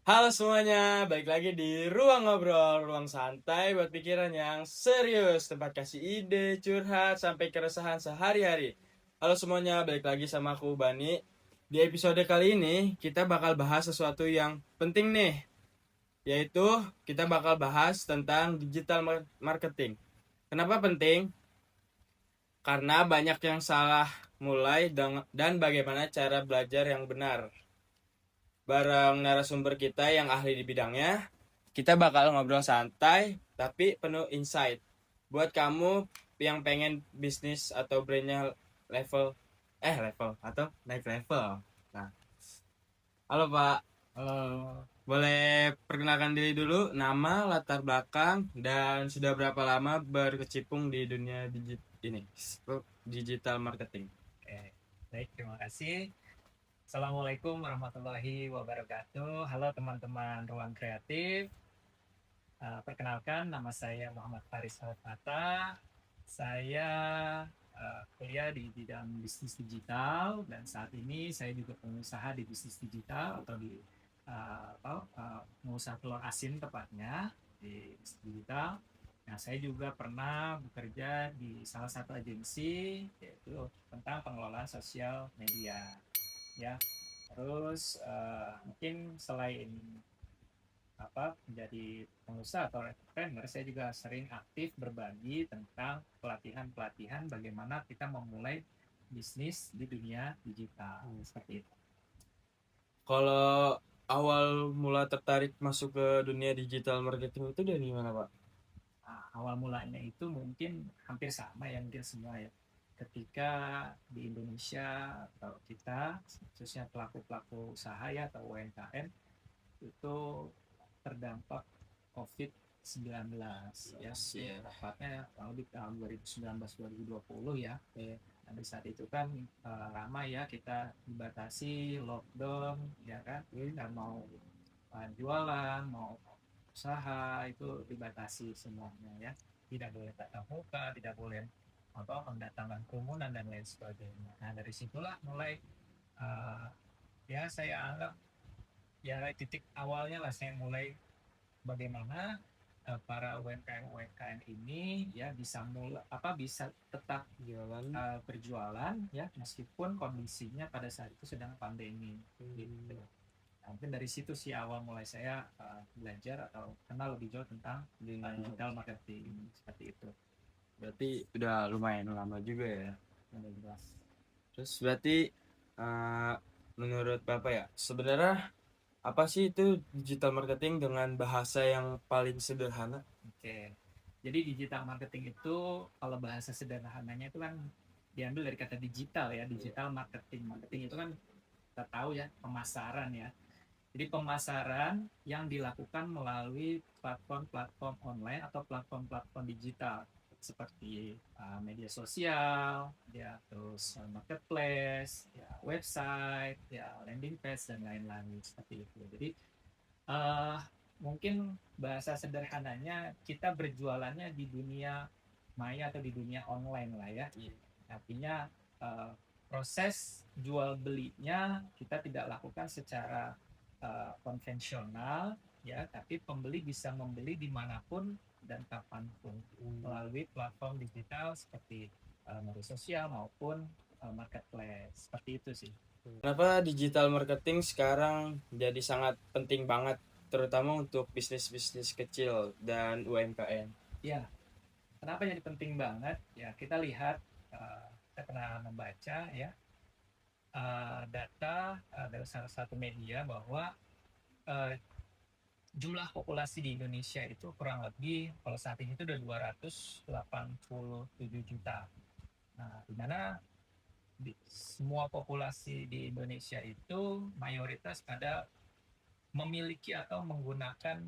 Halo semuanya, balik lagi di Ruang Ngobrol, ruang santai buat pikiran yang serius, tempat kasih ide, curhat, sampai keresahan sehari-hari. Halo semuanya, balik lagi sama aku Bani. Di episode kali ini, kita bakal bahas sesuatu yang penting nih, yaitu kita bakal bahas tentang digital marketing. Kenapa penting? Karena banyak yang salah mulai dan bagaimana cara belajar yang benar. Bareng narasumber kita yang ahli di bidangnya, kita bakal ngobrol santai tapi penuh insight. Buat kamu yang pengen bisnis atau brandnya level level atau naik level. Nah, halo Pak. Halo, Boleh perkenalkan diri dulu, nama, latar belakang, dan sudah berapa lama berkecimpung di dunia digital marketing. oke. Baik, terima kasih. Assalamualaikum warahmatullahi wabarakatuh. Halo teman-teman Ruang Kreatif. Perkenalkan, nama saya Muhammad Faris Alfata. Saya kuliah di bidang bisnis digital dan saat ini saya juga pengusaha di bisnis digital atau di pengusaha telur asin tepatnya di bisnis digital. Nah, saya juga pernah bekerja di salah satu agensi yaitu tentang pengelolaan sosial media, ya. Terus mungkin selain menjadi pengusaha atau entrepreneur, saya juga sering aktif berbagi tentang pelatihan-pelatihan bagaimana kita memulai bisnis di dunia digital seperti itu. Kalau awal mula tertarik masuk ke dunia digital marketing itu dari mana Pak? Nah, awal mulanya itu mungkin hampir sama ya, mungkin semua ya. Ketika di Indonesia atau kita khususnya pelaku-pelaku usaha ya atau UMKM itu terdampak COVID-19 ya, Yes, mungkin ya. tepatnya tahun di tahun 2019-2020 ya. Nah, di saat itu kan ramai ya, kita dibatasi lockdown ya kan, dan mau jualan, mau usaha itu dibatasi semuanya ya. Tidak boleh tatap muka, tidak boleh mendatangkan kerumunan dan lain sebagainya. Nah, dari situlah mulai uh, ya saya anggap ya titik awalnya lah saya mulai bagaimana para UMKM ini ya bisa bisa tetap Jualan. berjualan ya meskipun kondisinya pada saat itu sedang pandemi gitu. Nah, mungkin dari situ sih awal mulai saya belajar atau kenal lebih jauh tentang digital marketing seperti itu. Berarti udah lumayan lama juga ya. Yang jelas. Terus berarti eh, menurut Bapak ya, sebenarnya apa sih itu digital marketing dengan bahasa yang paling sederhana? Oke. Jadi digital marketing itu kalau bahasa sederhananya itu kan diambil dari kata digital ya, digital marketing. Marketing itu kan kita tahu ya pemasaran ya. Jadi pemasaran yang dilakukan melalui platform-platform online atau platform-platform digital seperti media sosial, ya terus marketplace, ya website, ya landing page dan lain-lain seperti itu. Jadi uh, mungkin bahasa sederhananya kita berjualannya di dunia maya atau di dunia online lah ya. Artinya uh, proses jual belinya kita tidak lakukan secara konvensional ya, tapi pembeli bisa membeli dimanapun dan kapanpun melalui platform digital seperti media sosial maupun marketplace seperti itu sih. Kenapa digital marketing sekarang jadi sangat penting banget, terutama untuk bisnis-bisnis kecil dan UMKM? Ya, kenapa jadi penting banget ya, kita lihat kita pernah membaca ya data dari salah satu media bahwa uh, jumlah populasi di Indonesia itu kurang lebih kalau saat ini itu udah 287 juta. Nah, di mana semua populasi di Indonesia itu mayoritas pada memiliki atau menggunakan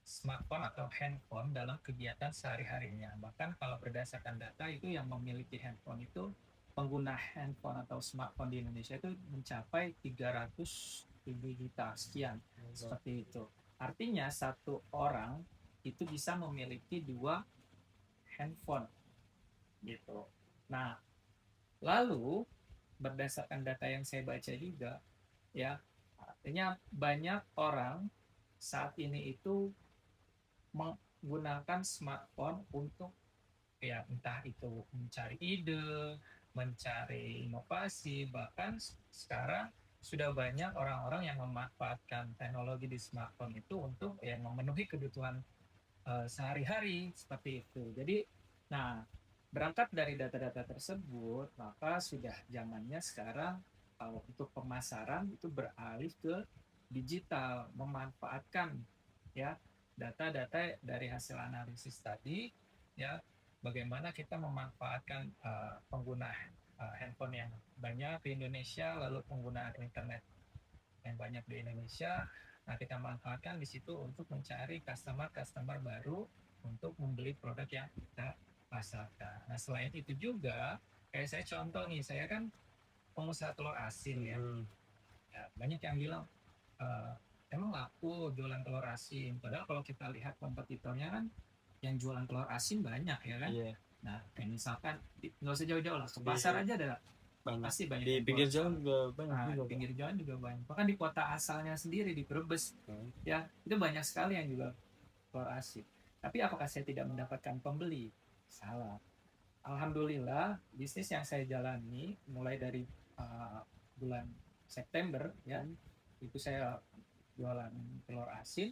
smartphone atau handphone dalam kegiatan sehari-harinya. Bahkan kalau berdasarkan data itu yang memiliki handphone itu pengguna handphone atau smartphone di Indonesia itu mencapai 307 juta sekian seperti itu. Artinya satu orang itu bisa memiliki dua handphone gitu. Nah, lalu berdasarkan data yang saya baca juga ya Artinya banyak orang saat ini itu menggunakan smartphone untuk ya entah itu mencari ide, mencari inovasi, bahkan sekarang sudah banyak orang-orang yang memanfaatkan teknologi di smartphone itu untuk ya memenuhi kebutuhan sehari-hari seperti itu. Jadi, nah berangkat dari data-data tersebut, maka sudah zamannya sekarang kalau untuk pemasaran itu beralih ke digital, memanfaatkan ya data-data dari hasil analisis tadi, ya bagaimana kita memanfaatkan pengguna handphone yang banyak di Indonesia, lalu penggunaan internet yang banyak di Indonesia. Nah, kita manfaatkan di situ untuk mencari customer baru untuk membeli produk yang kita pasarkan. Nah, selain itu juga, kayak saya contoh nih, saya kan pengusaha telur asin ya. Ya banyak yang bilang, "Eh, emang laku jualan telur asin?" Padahal kalau kita lihat kompetitornya kan yang jualan telur asin banyak ya kan. Iya. Nah, kayak misalkan nggak usah jauh-jauh lah, ke pasar aja ada Banyak. pasti banyak Di yang pinggir jual. jalan juga banyak Nah, juga. di pinggir jalan juga banyak. Bahkan di kota asalnya sendiri di Brebes, ya itu banyak sekali yang jual telur asin. Tapi apakah saya tidak mendapatkan pembeli? Salah. Alhamdulillah bisnis yang saya jalani mulai dari bulan September ya itu saya jualan telur asin.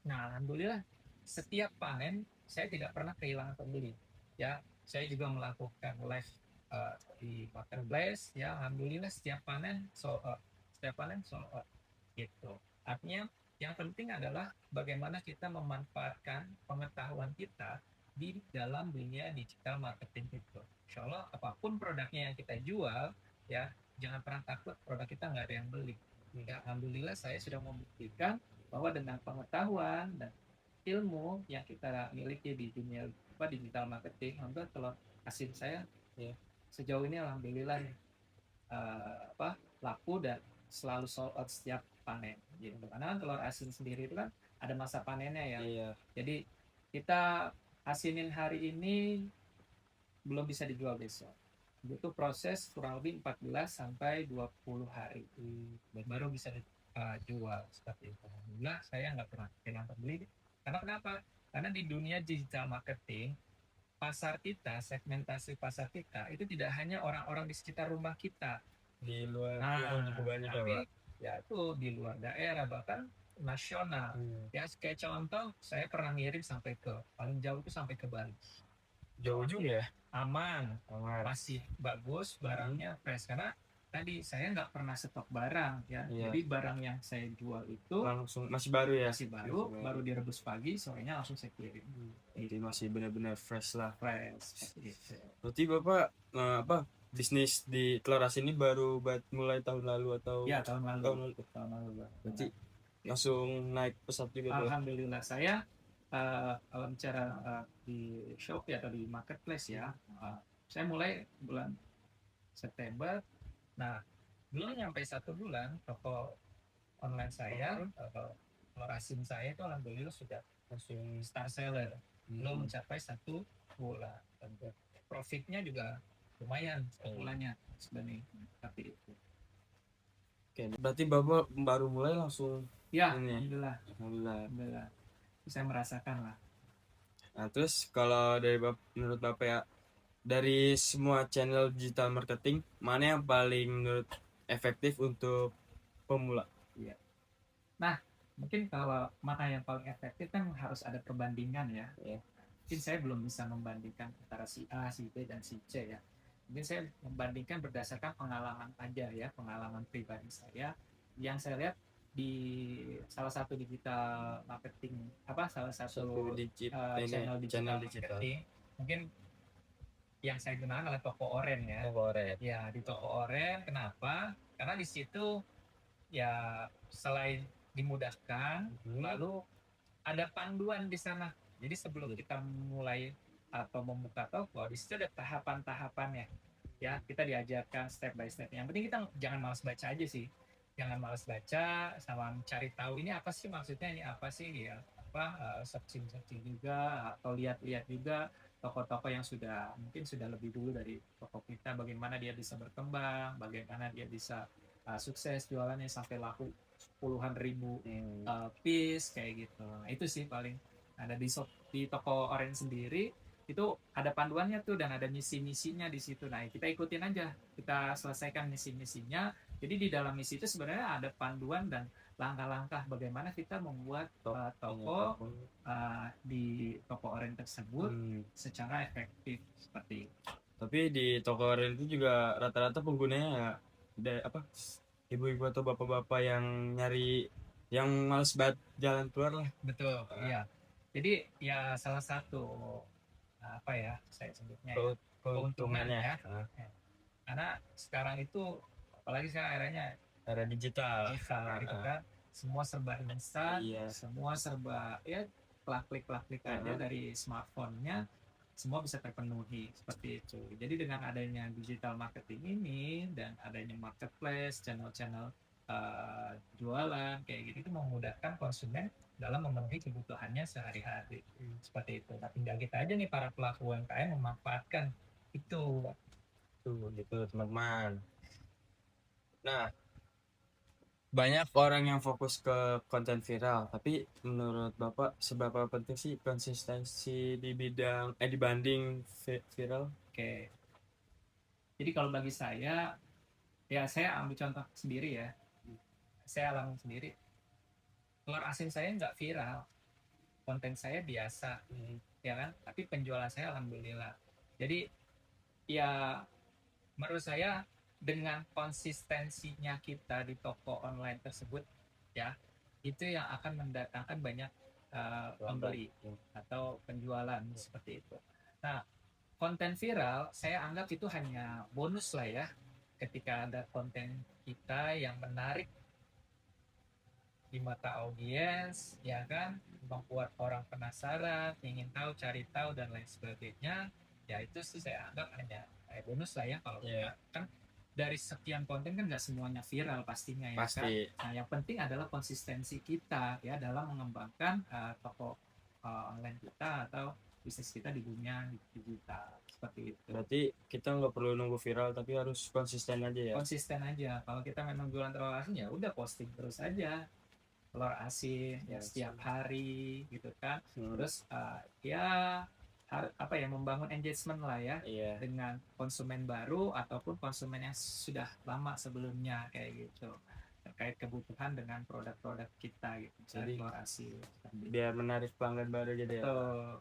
Nah, alhamdulillah setiap panen saya tidak pernah kehilangan pembeli. Ya, saya juga melakukan live di marketplace. Ya, alhamdulillah setiap panen sold out gitu. Artinya yang penting adalah bagaimana kita memanfaatkan pengetahuan kita di dalam dunia digital marketing itu. Insya Allah apapun produknya yang kita jual, ya jangan pernah takut produk kita nggak ada yang beli. Ya, alhamdulillah saya sudah membuktikan bahwa dengan pengetahuan dan ilmu yang kita miliki di dunia digital marketing, hampir telur asin saya ya sejauh ini alhamdulillah laku dan selalu sold out setiap panen gitu. Karena telur asin sendiri itu kan ada masa panennya ya. Iya. Jadi kita asinin hari ini belum bisa dijual besok. Butuh proses kurang lebih 14 sampai 20 hari baru bisa jual seperti itu. Alhamdulillah saya nggak pernah kehilangan pembeli. Karena kenapa? Karena di dunia digital marketing pasar kita, segmentasi pasar kita itu tidak hanya orang-orang di sekitar rumah kita. Di luar Nah, banyak tapi ya itu di luar daerah bahkan nasional. Ya kayak contoh saya pernah ngirim sampai ke paling jauh itu sampai ke Bali. Jauh juga ya. Aman, Aman. masih bagus barangnya fresh karena tadi saya nggak pernah stok barang ya. Iya. Jadi barang yang saya jual itu Langsung masih baru ya. masih baru direbus pagi, sorenya langsung saya kirim. Jadi masih benar-benar fresh lah. Fresh. Gitu. Berarti Bapak bisnis di telur asin ini baru mulai tahun lalu atau? Ya, tahun lalu. Tahun lalu. Berarti langsung naik pesat juga tuh. Alhamdulillah saya kalau bicara di Shopee atau di marketplace ya, saya mulai bulan September. Nah, belum nyampe 1 bulan toko online saya atau telur asin saya itu alhamdulillah sudah langsung star seller. Belum mencapai 1 bulan. Dan profitnya juga lumayan bulannya sebenarnya seperti itu. Oke, berarti Bapak baru mulai langsung ya ini. Alhamdulillah. Saya merasakan lah. Nah, terus kalau dari menurut Bapak ya, dari semua channel digital marketing, mana yang paling menurut efektif untuk pemula? Iya. Nah, mungkin kalau mana yang paling efektif kan harus ada perbandingan ya. Mungkin saya belum bisa membandingkan antara si A, si B, dan si C ya. Mungkin saya membandingkan berdasarkan pengalaman aja ya, pengalaman pribadi saya yang saya lihat di salah satu digital marketing salah satu channel digital marketing. Mungkin yang saya gunakan adalah toko oren ya. Ya, di toko oren kenapa? Karena di situ ya selain dimudahkan, lalu ada panduan di sana. Jadi sebelum kita mulai atau membuka toko, di situ ada tahapan-tahapannya. Ya, kita diajarkan step by step. Yang penting kita jangan malas baca aja sih. Jangan malas baca, sama cari tahu ini apa sih maksudnya, ini apa sih ya. Searching juga atau lihat-lihat juga toko-toko yang mungkin sudah lebih dulu dari toko kita, bagaimana dia bisa berkembang, bagaimana dia bisa sukses jualannya sampai laku puluhan ribu piece kayak gitu. Nah, itu sih paling ada di toko Orange sendiri itu ada panduannya tuh dan ada misi-misinya di situ. Nah, kita ikutin aja, kita selesaikan misi-misinya. Jadi di dalam misi itu sebenarnya ada panduan dan langkah-langkah bagaimana kita membuat toko di toko Orange tersebut secara efektif seperti itu. Tapi di toko Orange itu juga rata-rata penggunanya ya apa ibu-ibu atau bapak-bapak yang nyari yang males banget jalan keluar lah. Betul, iya. Jadi ya salah satu apa ya saya sebutnya ya, keuntungannya ya. Karena sekarang itu apalagi sekarang era digital gitu kan, semua serba instan, Iya. semua serba ya klik aja dari smartphone-nya semua bisa terpenuhi seperti itu. Jadi dengan adanya digital marketing ini dan adanya marketplace, channel-channel jualan kayak gitu itu memudahkan konsumen dalam memenuhi kebutuhannya sehari-hari seperti itu. Nah, tinggal kita aja nih para pelaku UMKM memanfaatkan itu. Tuh gitu teman-teman. Nah, banyak orang yang fokus ke konten viral, tapi menurut Bapak seberapa penting sih konsistensi di bidang dibanding viral? Oke. Jadi kalau bagi saya, ya saya ambil contoh sendiri ya. Saya alami sendiri. Telur asin saya nggak viral, konten saya biasa, ya kan? Tapi penjualan saya alhamdulillah. Jadi ya menurut saya dengan konsistensinya kita di toko online tersebut, ya itu yang akan mendatangkan banyak pembeli atau penjualan seperti itu. Nah, konten viral saya anggap itu hanya bonus lah ya, ketika ada konten kita yang menarik di mata audiens, ya kan, membuat orang penasaran, ingin tahu, cari tahu dan lain sebagainya, ya itu sih saya anggap hanya bonus lah ya kalau kan dari sekian konten kan nggak semuanya viral pastinya ya kan. Nah yang penting adalah konsistensi kita ya dalam mengembangkan toko online kita atau bisnis kita di dunia digital seperti itu. Berarti kita nggak perlu nunggu viral tapi harus konsisten aja ya. Konsisten aja. Kalau kita memang jualan telur asin ya udah posting terus aja telur asin ya setiap hari gitu kan. Terus ya apa ya membangun engagement lah ya dengan konsumen baru ataupun konsumen yang sudah lama sebelumnya kayak gitu terkait kebutuhan dengan produk-produk kita gitu. Jadi telur asin biar menarik pelanggan baru jadi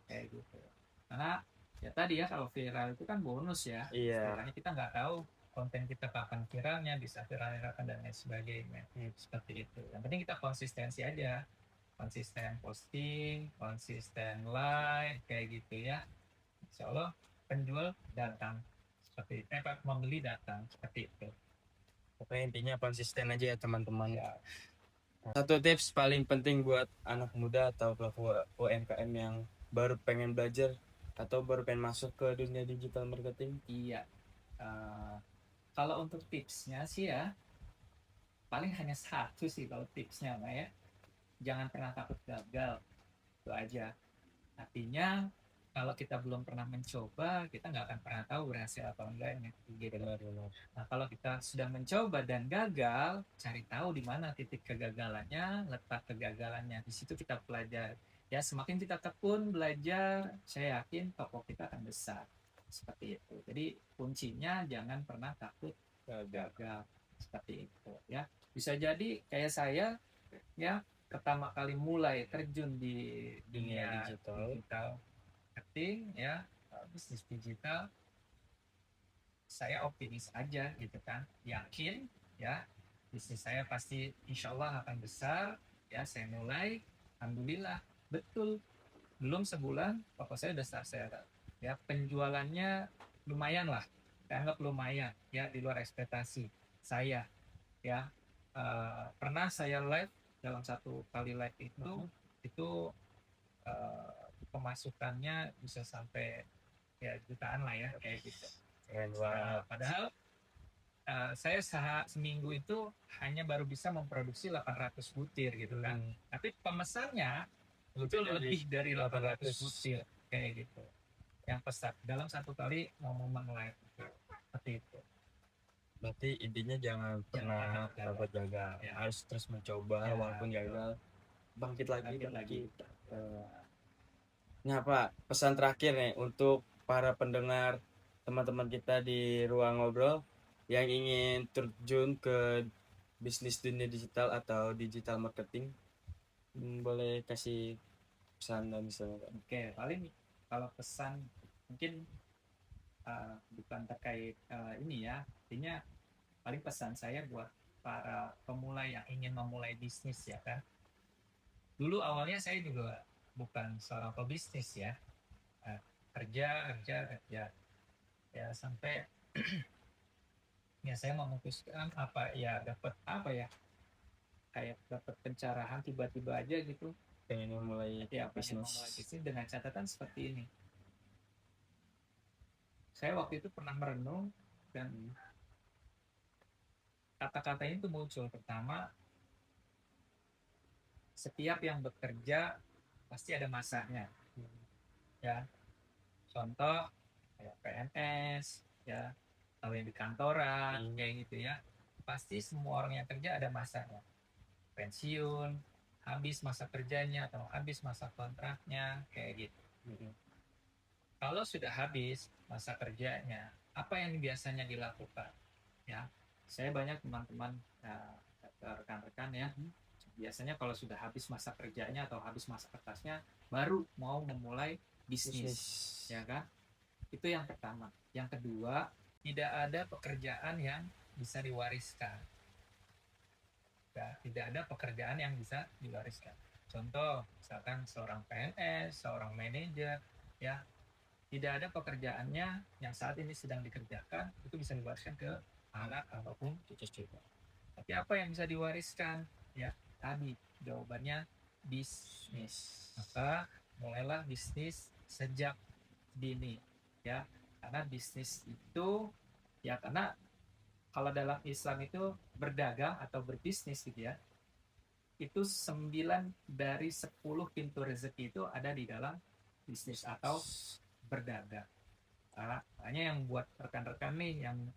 kayak gitu. Karena ya tadi ya kalau viral itu kan bonus ya. Istilahnya kita nggak tahu konten kita kapan viralnya, bisa viral kapan dan lain sebagainya. Seperti itu. Yang penting kita konsistensi aja. Konsisten posting, konsisten live kayak gitu ya. Insya Allah penjual datang seperti itu. Membeli datang seperti itu. Pokoknya intinya konsisten aja ya teman-teman. Ya. Satu tips paling penting buat anak muda atau pelaku UMKM yang baru pengen belajar atau baru pengen masuk ke dunia digital marketing. Iya. Kalau untuk tipsnya sih ya paling hanya satu sih kalau tipsnya mah ya, jangan pernah takut gagal, itu aja. Artinya kalau kita belum pernah mencoba kita nggak akan pernah tahu berhasil atau enggaknya gitu. Nah kalau kita sudah mencoba dan gagal, cari tahu di mana titik kegagalannya, letak kegagalannya, di situ kita pelajari ya. Semakin kita tekun belajar, saya yakin toko kita akan besar seperti itu. Jadi kuncinya jangan pernah takut gagal seperti itu ya. Bisa jadi kayak saya ya pertama kali mulai terjun di dunia digital marketing ya, bisnis digital, saya optimis aja gitu kan, yakin ya bisnis saya pasti insya Allah akan besar ya. Saya mulai, alhamdulillah betul belum sebulan toko saya udah start ya, penjualannya lumayan lah, saya anggap lumayan ya, di luar ekspektasi saya ya. Pernah saya live, dalam satu kali live itu pemasukannya bisa sampai ya jutaan lah ya kayak gitu. Padahal saya seminggu itu hanya baru bisa memproduksi 800 butir gitu kan. Tapi pemesannya itu lebih dari 800 butir kayak gitu yang pesan dalam satu kali momen live seperti itu. Berarti intinya jangan pernah pernah takut gagal. Ya. Harus terus mencoba Ya, walaupun gagal. Bangkit lagi, Bangkit lagi. Nah, Pak, pesan terakhir nih untuk para pendengar teman-teman kita di ruang ngobrol yang ingin terjun ke bisnis dunia digital atau digital marketing. Boleh kasih pesan dan misalnya, Pak. Oke, paling kalau pesan mungkin bukan terkait ini ya, artinya paling pesan saya buat para pemula yang ingin memulai bisnis ya kan. Dulu awalnya saya juga bukan seorang pebisnis ya. Nah, kerja ya sampai ya saya memutuskan apa ya, dapat apa ya, kayak dapat pencerahan tiba-tiba aja gitu Pengen memulai ya, pengen bisnis. memulai bisnis dengan catatan seperti ini. Saya waktu itu pernah merenung dan kata-kata itu muncul. Pertama, setiap yang bekerja pasti ada masanya ya. Contoh kayak PNS ya, atau yang di kantoran kayak gitu ya, pasti semua orang yang kerja ada masanya. Pensiun, habis masa kerjanya atau habis masa kontraknya kayak gitu. Kalau sudah habis masa kerjanya, apa yang biasanya dilakukan ya? Saya banyak teman-teman rekan-rekan ya, biasanya kalau sudah habis masa kerjanya atau habis masa kertasnya baru mau memulai bisnis ya kan. Itu yang pertama. Yang kedua, tidak ada pekerjaan yang bisa diwariskan ya, tidak ada pekerjaan yang bisa diwariskan. Contoh misalkan seorang PNS, seorang manajer ya, tidak ada pekerjaannya yang saat ini sedang dikerjakan itu bisa diwariskan ke anak ataupun cucu-cucu. Tapi apa yang bisa diwariskan ya, tadi jawabannya bisnis. Maka mulailah bisnis sejak dini ya, karena bisnis itu ya, karena kalau dalam Islam itu berdagang atau berbisnis gitu ya, itu 9 dari 10 pintu rezeki itu ada di dalam bisnis atau berdagang. Makanya yang buat rekan-rekan nih yang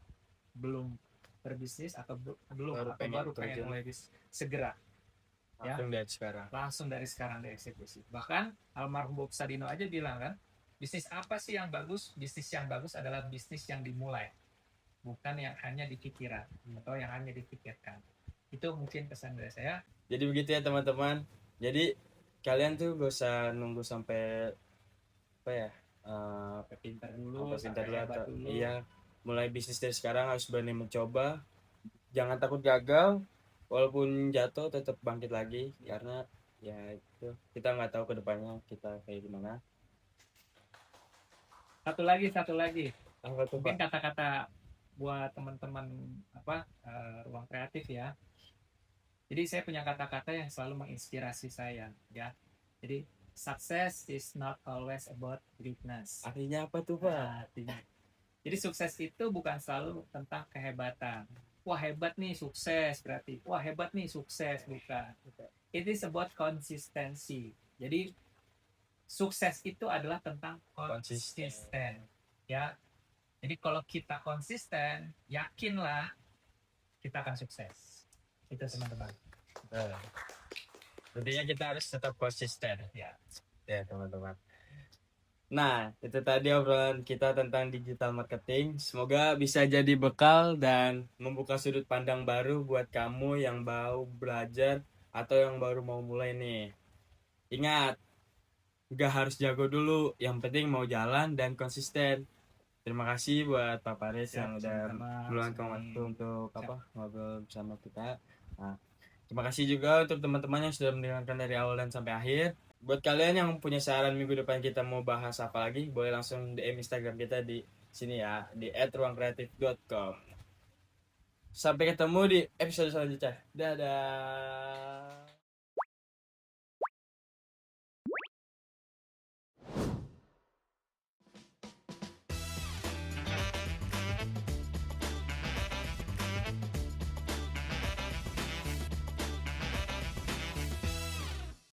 belum berbisnis atau baru pengen mulai bisnis, segera langsung dari sekarang. Langsung dari sekarang dieksekusi. Bahkan almarhum Bob Sadino aja bilang kan, bisnis apa sih yang bagus? Bisnis yang bagus adalah bisnis yang dimulai, bukan yang hanya dipikiran atau yang hanya dipikirkan. Itu mungkin pesan dari saya. Jadi begitu ya teman-teman. Jadi kalian tuh gak usah nunggu sampai apa ya, Pintar dulu, pintar dulu atau dulu. Iya, mulai bisnis dari sekarang, harus berani mencoba, jangan takut gagal, walaupun jatuh tetap bangkit lagi, karena ya itu kita nggak tahu kedepannya kita kayak gimana. Satu lagi Apa tuh, mungkin Pak? kata-kata buat teman-teman ruang kreatif ya. Jadi saya punya kata-kata yang selalu menginspirasi saya ya. Jadi success is not always about greatness. Artinya apa tuh, Pak? Artinya, jadi sukses itu bukan selalu tentang kehebatan. Wah hebat nih sukses berarti. Wah hebat nih sukses, bukan. It is about konsistensi. Jadi sukses itu adalah tentang konsisten. Ya. Jadi kalau kita konsisten, yakinlah kita akan sukses. Itu teman-teman. Intinya kita harus tetap konsisten Ya teman-teman. Nah, itu tadi obrolan kita tentang digital marketing. Semoga bisa jadi bekal dan membuka sudut pandang baru buat kamu yang baru belajar atau yang baru mau mulai nih. Ingat, gak harus jago dulu, yang penting mau jalan dan konsisten. Terima kasih buat Pak Paris yang udah meluangkan waktu untuk ngobrol bersama kita. Nah, terima kasih juga untuk teman-teman yang sudah mendengarkan dari awal dan sampai akhir. Buat kalian yang punya saran minggu depan kita mau bahas apa lagi, boleh langsung DM Instagram kita di sini ya, di @ruangkreatif.com. Sampai ketemu di episode selanjutnya. Dadah.